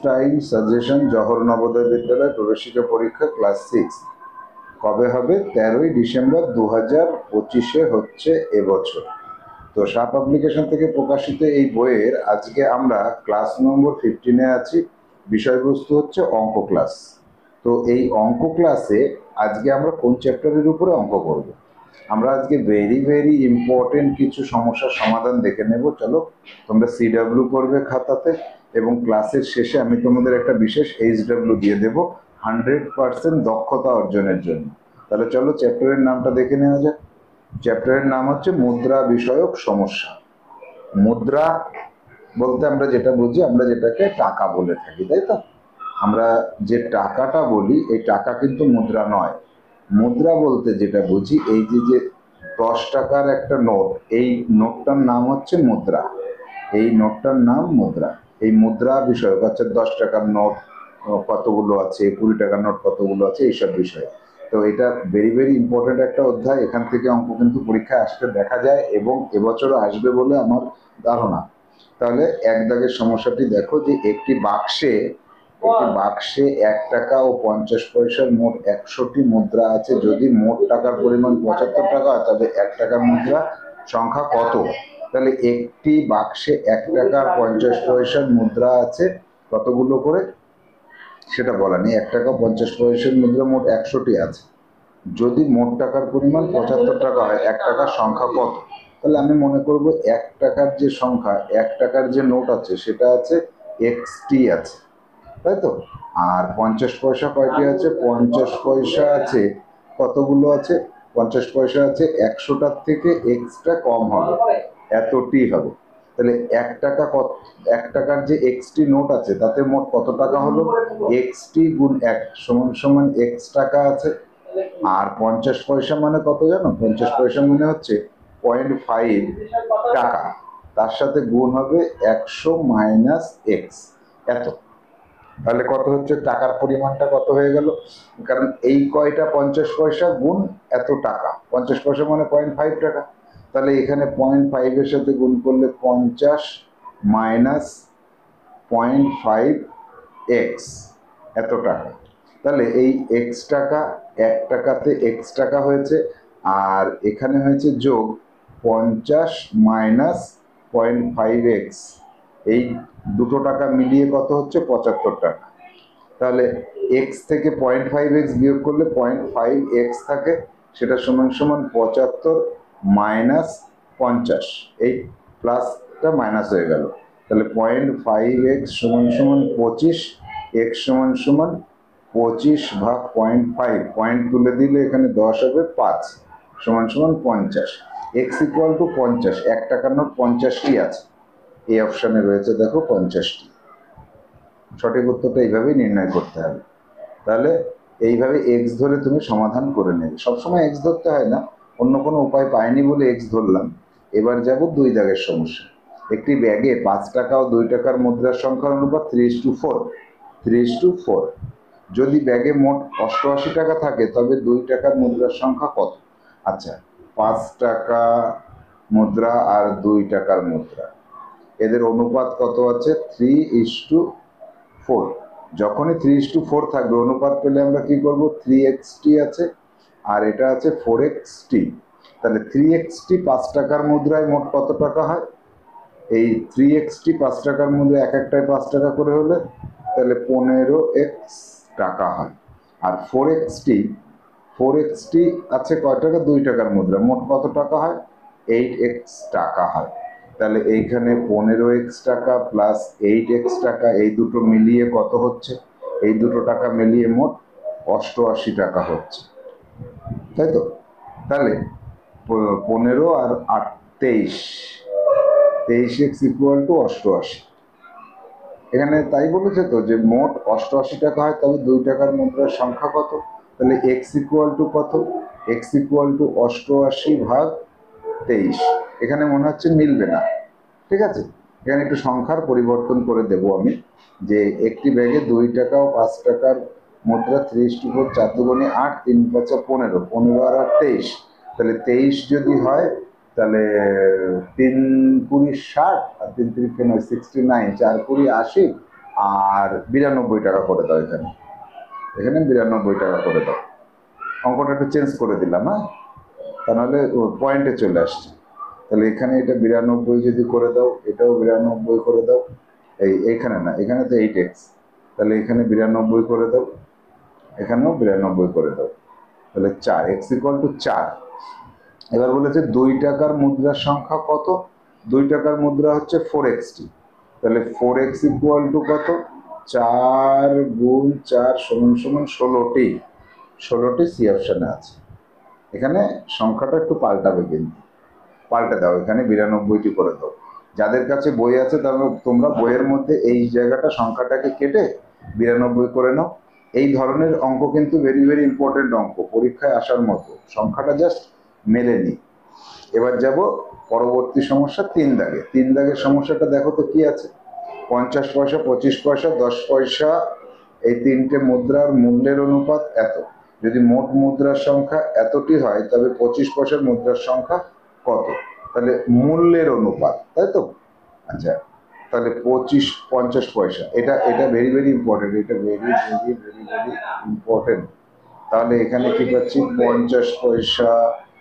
Time suggestion Jawahar Navodaya বিদ্যালয় প্রবেশিকা পরীক্ষা ক্লাস 6 কবে হবে? 13ই ডিসেম্বর 2025-এ হচ্ছে এবছর। তো সাপ পাবলিকেশন থেকে প্রকাশিত এই বইয়ের আজকে আমরা ক্লাস নম্বর 15-এ আছি। বিষয়বস্তু হচ্ছে অঙ্ক ক্লাস। তো এই অঙ্ক ক্লাসে আজকে আমরা কোন চ্যাপ্টারের উপরে অঙ্ক করব? আমরা আজকে ভেরি ইম্পর্টেন্ট কিছু সমস্যার সমাধান দেখে নেব। চলো, তোমরা সিডব্লিউ করবে খাতাতে, এবং ক্লাসের শেষে আমি তোমাদের একটা বিশেষ এইচডব্লিউ দিয়ে দেবো 100% দক্ষতা অর্জনের জন্য। তাহলে চলো চ্যাপ্টারের নামটা দেখে নেওয়া যাক। চ্যাপ্টারের নাম হচ্ছে মুদ্রা বিষয়ক সমস্যা। মুদ্রা বলতে আমরা যেটা বুঝি, আমরা যেটাকে টাকা বলে থাকি, তাই তো? আমরা যে টাকাটা বলি, এই টাকা কিন্তু মুদ্রা নয়। মুদ্রা বলতে যেটা বুঝি, এই যে 10 টাকার একটা নোট, এই নোটটার নাম হচ্ছে মুদ্রা। এই নোটটার নাম মুদ্রা। এই মুদ্রা বিষয় হচ্ছে 10 টাকার নোট কতগুলো আছে, 20 টাকার নোট কতগুলো আছে, এইসব বিষয়। তো এটা ভেরি ইম্পর্টেন্ট একটা অধ্যায়। এখান থেকে অঙ্ক কিন্তু পরীক্ষায় আসতে দেখা যায়, এবং এবছরও আসবে বলে আমার ধারণা। তাহলে এক দাগের সমস্যাটি দেখো, যে একটি বাক্সে 1 টাকা ও 50 পয়সার মোট 100টি মুদ্রা আছে। যদি মোট টাকার পরিমাণ 75 টাকা হয়, তবে 1 টাকার মুদ্রা সংখ্যা কত? তাহলে একটি বাক্সে 1 টাকা 50 পয়সার মুদ্রা আছে কতগুলো করে সেটা বলা নেই। 1 টাকা 50 পয়সার মুদ্রা মোট 100টি আছে। যদি মোট টাকার পরিমাণ 75 টাকা হয়, 1 টাকার সংখ্যা কত? তাহলে আমি মনে করব 1 টাকার যে সংখ্যা, 1 টাকার যে নোট আছে সেটা আছে XT আছে, তাই তো? আর 50 পয়সা কয়টি আছে? 50 পয়সা আছে কতগুলো আছে? 50 পয়সা আছে 100টার থেকে এক্সট্রা কম হবে, এতটি হবে। তাহলে 1 টাকা 1 টাকার যে XT নোট আছে তাতে মোট কত টাকা হলো? XT গুণ 1 সমান X টাকা আছে। আর 50 পয়সা মানে কত জানো? 50 পয়সা মানে হচ্ছে 0.5 টাকা, তার সাথে গুণ হবে 100 মাইনাস X, এত। তাহলে কত হচ্ছে? টাকার পরিমাণটা কত হয়ে গেল? কারণ এই কয়টা 50 পয়সা গুণ এত টাকা, 50 পয়সা মানে 0.5 টাকা। তাহলে এখানে 0.5 এর সাথে গুণ করলে 50 মাইনাস 0.5 X, এত টাকা। তাহলে এই X টাকা 1 টাকাতে X টাকা হয়েছে, আর এখানে হয়েছে যোগ 50 মাইনাস 0.5X, এই দুটো টাকা মিলিয়ে কত হচ্ছে? 75 টাকা। তাহলে X থেকে 0.5X বিয়োগ করলে 0.5X থাকে, সেটা সমান 75 মাইনাস 50, এই প্লাসটা মাইনাস হয়ে গেল। তাহলে 0.5X সমান 25, X সমান 25 ভাগ 0.5, পয়েন্ট তুলে দিলে এখানে 10 হবে, 5 সমান 50। X ইকুয়াল টু 50, 1 টাকার নোট 50টি আছে, এই অপশানে রয়েছে দেখো 50টি। সঠিক উত্তরটা এইভাবেই নির্ণয় করতে হবে। তাহলে এইভাবে X ধরে তুমি সমাধান করে নেবে। সবসময় X ধরতে হয় না, অন্য কোনো উপায় পাইনি বলে X ধরলাম। এবার যাব 2 দাগের সমস্যা। একটি ব্যাগে 5 টাকা ও 2 টাকার মুদ্রার সংখ্যার অনুপাত 3:4। 3:4। যদি ব্যাগে মোট 88 টাকা থাকে, তবে 2 টাকার মুদ্রার সংখ্যা কত? আচ্ছা, 5 টাকা মুদ্রা আর 2 টাকার মুদ্রা, এদের অনুপাত কত আছে? 3:4। যখনই 3:4 থাকবে, অনুপাত পেলে আমরা কি করব? 3XT আছে, আর এটা আছে 4XT। তাহলে 3XT 5 টাকার মুদ্রায় মোট কত টাকা হয়? এই 3XT 5 টাকার মুদ্রা এক একটায় 5 টাকা করে হলে তাহলে 15X টাকা হয়। আর 4XT আছে কয় টাকা? 2 টাকার মুদ্রা, মোট কত টাকা হয়? 8X টাকা হয়। তাহলে এইখানে 15X টাকা প্লাস 8X টাকা, এই দুটো মিলিয়ে কত হচ্ছে? এই দুটো টাকা মিলিয়ে মোট 88 টাকা হচ্ছে, তাই তো? তাহলে 15 আর 8 23, 23X ইকুয়াল টু 88। এখানে তাই বলেছে তো যে মোট 88 টাকা হয়, তবে 2 টাকার মুদ্রার সংখ্যা কত? তাহলে X ইকুয়াল টু কত? X ইকুয়াল টু 88 ভাগ 23। এখানে মনে হচ্ছে মিলবে না, ঠিক আছে? এখানে একটু সংখ্যার পরিবর্তন করে দেব আমি, যে একটি ব্যাগে 2 টাকা ও 5 টাকার মুদ্রা 3:4, 4 দুগুণে 8, 3 5 15, 15 আর 23। তাহলে 23 যদি হয়, তাহলে 3 20 60, আর 3 3 69, 4 20 80, আর 92 টাকা করে দাও। এখানে এখানে 92 টাকা করে দাও। অঙ্কটা একটু চেঞ্জ করে দিলাম, হ্যাঁ, তা নাহলে পয়েন্টে চলে আসছে। তাহলে এখানে এটা 92 যদি করে দাও, এটাও 92 করে দাও। এইখানে না, এখানে তো 8x, তাহলে এখানে 92 করে দাও, এখানেও 92 করে দাও। তাহলে 4, x = 4। এবার বলেছে 2 টাকার মুদ্রার সংখ্যা কত? 2 টাকার মুদ্রা হচ্ছে 4xt। তাহলে 4x = কত? 4 গুণ 4 সমান 16টি। 16টি সি অপশনে আছে। এখানে সংখ্যাটা একটু পাল্টাবে, কিন্তু পাল্টে দাও, এখানে 92টি করে দাও। যাদের কাছে বই আছে তোমরা বইয়ের মধ্যে এই জায়গাটা সংখ্যাটাকে কেটে 92 করে নাও। এই ধরনের অঙ্ক কিন্তু ভেরি ভেরি ইম্পর্টেন্ট অঙ্ক, পরীক্ষায় আসার মতো। সংখ্যাটা জাস্ট মেলে নি। এবার যাব পরবর্তী সমস্যা 3 দাগে। 3 দাগের সমস্যাটা দেখো তো কি আছে। 50 পয়সা, 25 পয়সা, 10 পয়সা, এই তিনটে মুদ্রার মূল্যের অনুপাত এত। যদি মোট মুদ্রার সংখ্যা এতটি হয় তবে 25 পয়সার মুদ্রার সংখ্যা কত? তাহলে মূল্যের অনুপাত, তাই তো? আচ্ছা, তাহলে 50 পয়সা, এটা ভেরি ভেরি ইম্পর্টেন্ট, এটা very very very very important. তাহলে এখানে কি পাচ্ছি? 50 পয়সা,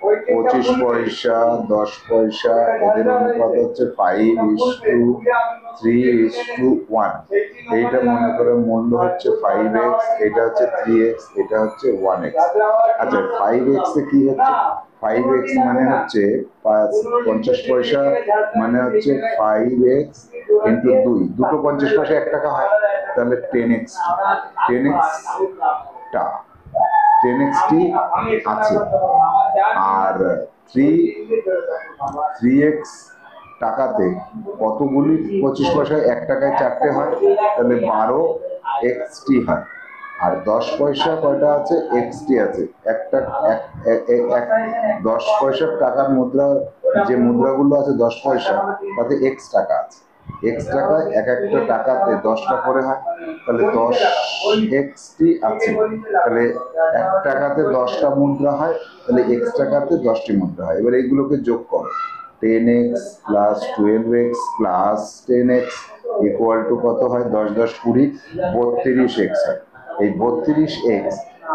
25 পয়সা, 10 পয়সা, এদের অনুপাত হচ্ছে 5:3:1। এইটা মনে করে মূল্য হচ্ছে 5x, এটা হচ্ছে 3x, এটা হচ্ছে 1x। আচ্ছা, 5x এ কি হচ্ছে? 5x মানে হচ্ছে 50 পয়সা মানে হচ্ছে 5x ইন্টু 2, দুটো 50 পয়সা 1 টাকা হয়, তাহলে 10x, 10x টা 10xt আছে। আর 3x টাকাতে কতগুলি 25 পয়সায় 1 টাকায় 4টে হয়, তাহলে 12xt হয়। আর 10 পয়সা কয়টা আছে? xt আছে। 10 পয়সার টাকার মুদ্রা, যে মুদ্রাগুলো আছে 10 পয়সা, তাতে x টাকা আছে। x টাকায় এক একটা টাকাতে 10টা করে হয়, তাহলে 10xt আছে। তাহলে 1 টাকাতে 10টা মুদ্রা হয়, তাহলে x টাকাতে 10টি মুদ্রা হয়। এবার এইগুলোকে যোগ করো। 10x plus 12x plus 10x equal to কত হয়? 10 10 20, 32x হয়। এই 32x,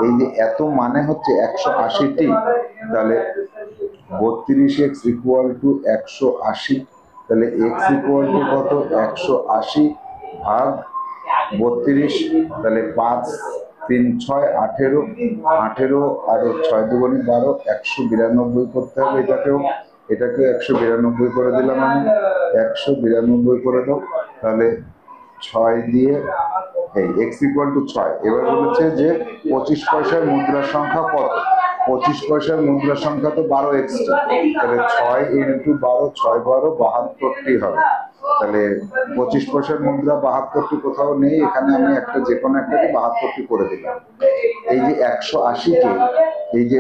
এই যে এত মানে হচ্ছে 180টি। তাহলে 32x ইকুয়াল টু 180। তাহলে x ইকুয়াল টু কত? 180 ভাগ 32। তাহলে 5 3 6 18, 18 আর 6 দুগুণে 12, 192 করতে হবে। এটাকে 192 করে দিলাম আমি, 192 করে দাও। তাহলে 6 দিয়ে এই x ইকুয়াল টু 6। এবার বলেছে যে 25 পয়সার মুদ্রার সংখ্যা কত? 25 পয়সার মুদ্রার সংখ্যা তো 12x, তাহলে 6 ইন্টু 12, 6 12 72টি হবে। তাহলে 25 পয়সার মুদ্রা 72টি কোথাও নেই, এখানে আমি একটা যে কোনো একটাকে 72টি করে দিলাম। এই যে 180কে, এই যে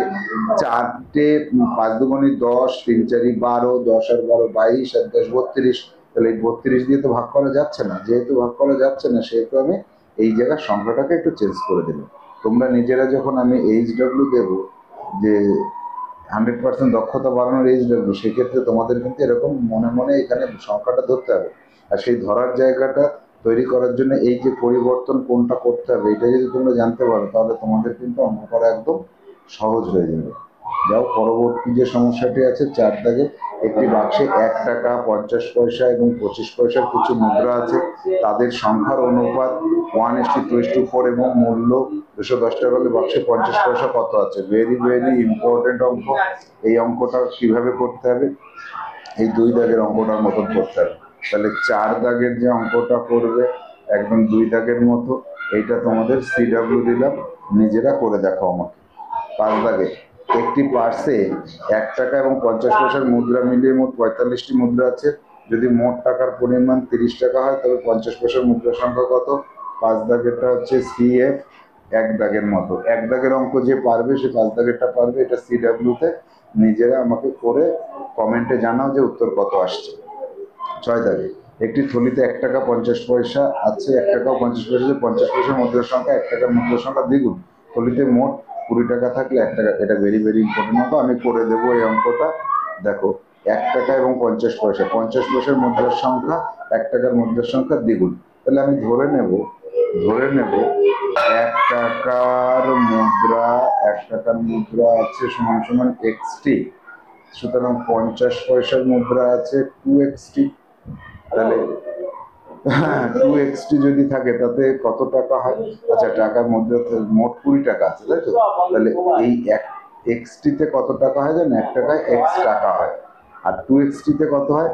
4টে 5 দুগুণে 10, 3 4 12, 10 আর 12 22, আর 10 32। তাহলে এই 32 দিয়ে তো ভাগ করা যাচ্ছে না, যেহেতু ভাগ করা যাচ্ছে না সেহেতু আমি এই জায়গার সংখ্যাটাকে একটু চেঞ্জ করে দিলাম। তোমরা নিজেরা যখন আমি HW দেব যে 100% দক্ষতা বাড়ানোর HW, সেক্ষেত্রে তোমাদের কিন্তু এরকম মনে মনে এখানে সংখ্যাটা ধরতে হবে। আর সেই ধরার জায়গাটা তৈরি করার জন্য এই যে পরিবর্তন কোনটা করতে হবে, এটা যদি তোমরা জানতে পারো তাহলে তোমাদের কিন্তু অঙ্ক করা একদম সহজ হয়ে যাবে। যাও, পরবর্তী যে সমস্যাটি আছে 4 দাগে। একটি বাক্সে 1 টাকা, 50 পয়সা এবং 25 পয়সার কিছু মুদ্রা আছে। তাদের সংখ্যার অনুপাত 1:2:4 এবং মূল্য 210 টাকা হলে বাক্সে 50 পয়সা কত আছে? ভেরি ভেরি ইম্পর্টেন্ট অঙ্ক। এই অঙ্কটা কিভাবে করতে হবে? এই 2 দাগের অঙ্কটার মতন করতে হবে। তাহলে 4 দাগের যে অঙ্কটা করবে একদম 2 দাগের মতো। এইটা তোমাদের CW দিলাম, নিজেরা করে দেখো আমাকে। 5 দাগে একটি পার্সে 1 টাকা এবং 50 পয়সার মুদ্রা মিলিয়ে মোট 45টি মুদ্রা আছে। যদি মোট টাকার পরিমাণ 30 টাকা হয় তবে 50 পয়সার মুদ্রার সংখ্যা কত? 5 দাগেরটা হচ্ছে CF, 1 দাগের মতো। 1 দাগের অঙ্ক যে পারবে সে 5 দাগেরটা পারবে। এটা CW তে নিজেরা আমাকে করে কমেন্টে জানাও যে উত্তর কত আসছে। 6 দাগে একটি থলিতে 1 টাকা 50 পয়সা আছে। 1 টাকা ও 50 পয়সা, 50 পয়সার মুদ্রার সংখ্যা 1 টাকার মুদ্রার সংখ্যা দ্বিগুণ। থলিতে মোট 20 টাকা থাকলে 1 টাকা। এটা ভেরি ভেরি ইম্পর্টেন্ট অঙ্ক, আমি করে দেবো এই অঙ্কটা। দেখো, 1 টাকা এবং 50 পয়সা, 50 পয়সার মুদ্রার সংখ্যা 1 টাকার মুদ্রার সংখ্যা দ্বিগুণ। তাহলে আমি ধরে নেব 1 টাকার মুদ্রা আছে সমান সমান এক্সটি, সুতরাং 50 পয়সার মুদ্রা আছে 2xt। তাহলে 2xt যদি থাকে তাতে কত টাকা হয়? আচ্ছা, টাকার মধ্যে মোট 20 টাকা আছে, তাই তো? তাহলে এই এক্সটিতে কত টাকা হয় জানো? 1 টাকায় এক্স টাকা হয়। আর 2xt-তে কত হয়?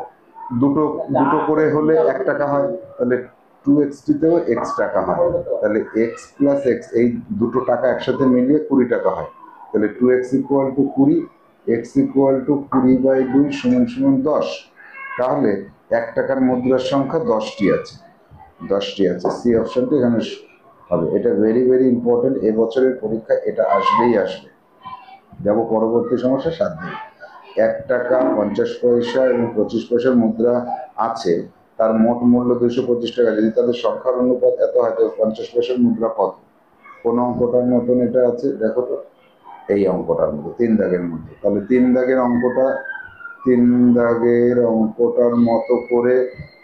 দুটো দুটো করে হলে 1 টাকা হয়, তাহলে 2xt-তেও এক্স টাকা হয়। তাহলে এক্স প্লাস এক্স, এই দুটো টাকা একসাথে মিলিয়ে 20 টাকা হয়। তাহলে 2x equal to 20, x equal to 20/2 সমান সমান 10। তাহলে 1 টাকার মুদ্রার সংখ্যা 10টি আছে। সি অপশনটি এখানে হবে। এটা ভেরি ভেরি ইম্পর্টেন্ট, এবছরের পরীক্ষা এটা আসবেই আসবে। যাব পরবর্তী সমস্যা 7 দিন। 1 টাকা, 50 পয়সা এবং 25 পয়সার মুদ্রা আছে, তার মোট মূল্য 225 টাকা। যদি তাদের সংখ্যার অনুপাত এত হয় তবে 50 পয়সার মুদ্রা কত? কোন অঙ্কটার মতন এটা আছে দেখো তো, এই অঙ্কটার মতো 3 দাগের মধ্যে। তাহলে 3 দাগের অঙ্কটার মতো করে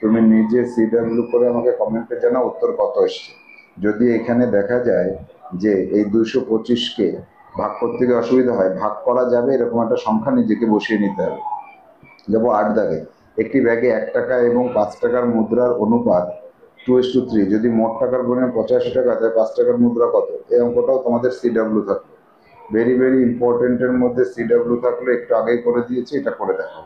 তুমি নিজে সিডাব্লিউ করে আমাকে কমেন্টে জানাও উত্তর কত এসছে। যদি এখানে দেখা যায় যে এই 225-কে ভাগ করতে গিয়ে অসুবিধা হয়, ভাগ করা যাবে এরকম একটা সংখ্যা নিজেকে বসিয়ে নিতে হবে। যাবো 8 দাগে। একটি ব্যাগে 1 টাকা এবং 5 টাকার মুদ্রার অনুপাত 2:3। যদি মোট টাকার পরিমাণ 85 টাকা, তাই 5 টাকার মুদ্রা কত? এই অঙ্কটাও তোমাদের সিডাব্লিউ থাকবে। ভেরি ভেরি ইম্পর্টেন্টের মধ্যে সিডাব্লিউ থাকলে একটু আগেই করে দিয়েছি, এটা করে দেখো।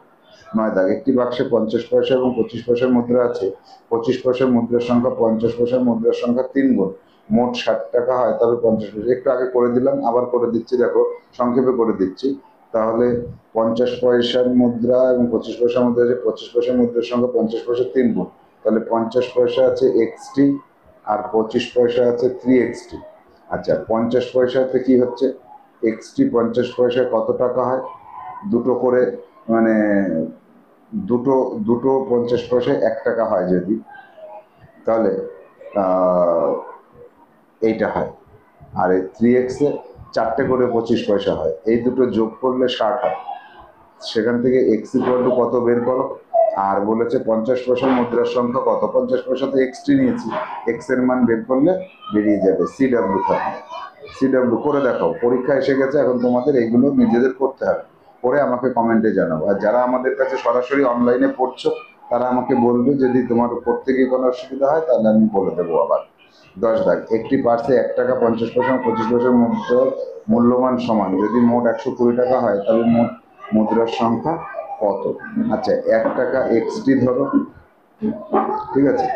9 দাগ। একটি বাক্সে 50 পয়সা এবং 25 পয়সার মুদ্রা আছে। 25 পয়সার মুদ্রার সংখ্যা 50 পয়সার মুদ্রার সংখ্যা 3 গুণ। মোট 60 টাকা হয়, তবে 50 পয়সা। একটু আগে করে দিলাম, আবার করে দিচ্ছি, দেখো সংক্ষেপে করে দিচ্ছি। তাহলে 50 পয়সার মুদ্রা এবং 25 পয়সার মুদ্রা আছে। 25 পয়সার মুদ্রার সংখ্যা 50 পয়সা 3 গুণ। তাহলে 50 পয়সা আছে এক্সটি আর 25 পয়সা আছে 3xt। আচ্ছা, 50 পয়সাতে কি হচ্ছে? এক্সটি 50 পয়সায় কত টাকা হয়? দুটো করে, মানে দুটো 50 পয়সায় 1 টাকা হয় যদি, তাহলে এইটা হয়। আর এই 3x-এ 4টে করে 25 পয়সা হয়, এই দুটো যোগ করলে 60 হয়। সেখান থেকে x ইকুয়াল টু কত বের করো। আর বলেছে 50 পয়সার মুদ্রার সংখ্যা কত? 50 পয়সাতে এক্সটি নিয়েছি, এক্স এর মান বের করলে বেরিয়ে যাবে। সিডাব্লিউ থাকবে। সিডাব্লিউ করে দেখাও, পরীক্ষা এসে গেছে, এখন তোমাদের এইগুলো নিজেদের করতে হবে। পরে আমাকে কমেন্টে জানাবো। আর যারা আমাদের কাছে সরাসরি অনলাইনে পড়ছো তারা আমাকে বলবে, যদি তোমার পড়তে গিয়ে কোনো অসুবিধা হয় তাহলে আমি বলে দেবো আবার। 10 দাগ। একটি পার্সে 1 টাকা 50 পয়সা 25 পয়সার মুদ্রার মূল্যমান সমান। যদি মোট 120 টাকা হয় তবে মোট মুদ্রার সংখ্যা কত? আচ্ছা, 1 টাকা এক্সটি ধরো, ঠিক আছে?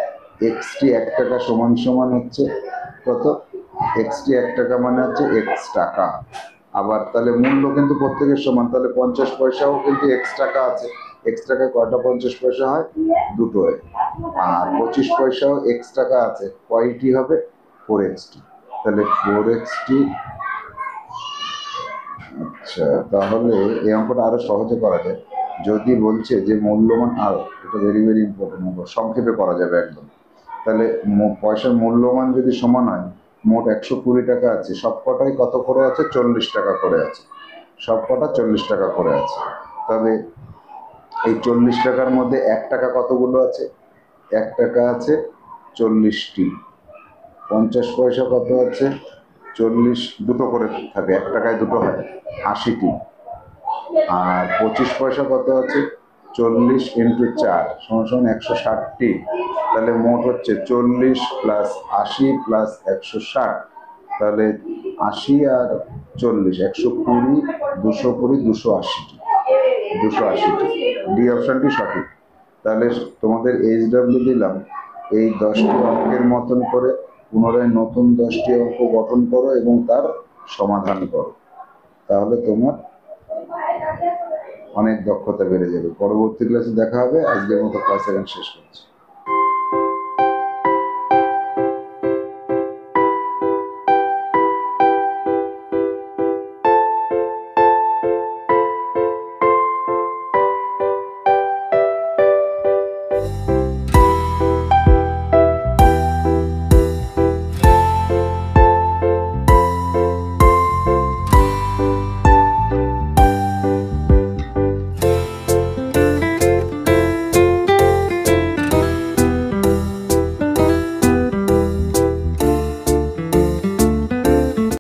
এক্সটি 1 টাকা সমান সমান হচ্ছে কত? এক্সটি 1 টাকা মানে হচ্ছে এক্স টাকা। আবার তাহলে মূল্য কিন্তু প্রত্যেকের সমান, তাহলে 50 পয়সাও কিন্তু এক্স টাকা আছে। এক্স টাকায় কয়টা 50 পয়সা হয়? দুটো হয়। আর 25 পয়সাও এক্স টাকা আছে, কয়টি হবে? 4xt। তাহলে 4xt। আচ্ছা, তাহলে এই অঙ্কটা আরো সহজে করা যায়। যদি বলছে যে মূল্যমান, আর এটা ভেরি ভেরি ইম্পর্টেন্ট অঙ্ক, সংক্ষেপে করা যাবে একদম। তাহলে পয়সার মূল্যমান যদি সমান হয়, মোট 120 টাকা আছে, সবকটাই কত করে আছে? 40 টাকা করে আছে। সবকটা 40 টাকা করে আছে। তবে এই 40 টাকার মধ্যে 1 টাকা কতগুলো আছে? 1 টাকা আছে 40টি। 50 পয়সা কত আছে? 40, দুটো করে থাকে, 1 টাকায় দুটো হয়, 80টি। আর 25 পয়সা কত আছে? 40 × 4 সমান 160টি। তাহলে মোট হচ্ছে 40 প্লাস 80 প্লাস 160। তাহলে 80 আর 40, 120, 220, 280টি। 280টি। ডি অপশনটি সঠিক। তাহলে তোমাদের এইচডব্লিউ দিলাম। এই 10টি অঙ্কের মতন করে পুনরায় নতুন 10টি অঙ্ক গঠন করো এবং তার সমাধান করো। তাহলে তোমার অনেক দক্ষতা বেড়ে যাবে। পরবর্তী ক্লাসে দেখা হবে। আজকের মতো ক্লাস এখানে শেষ করছি।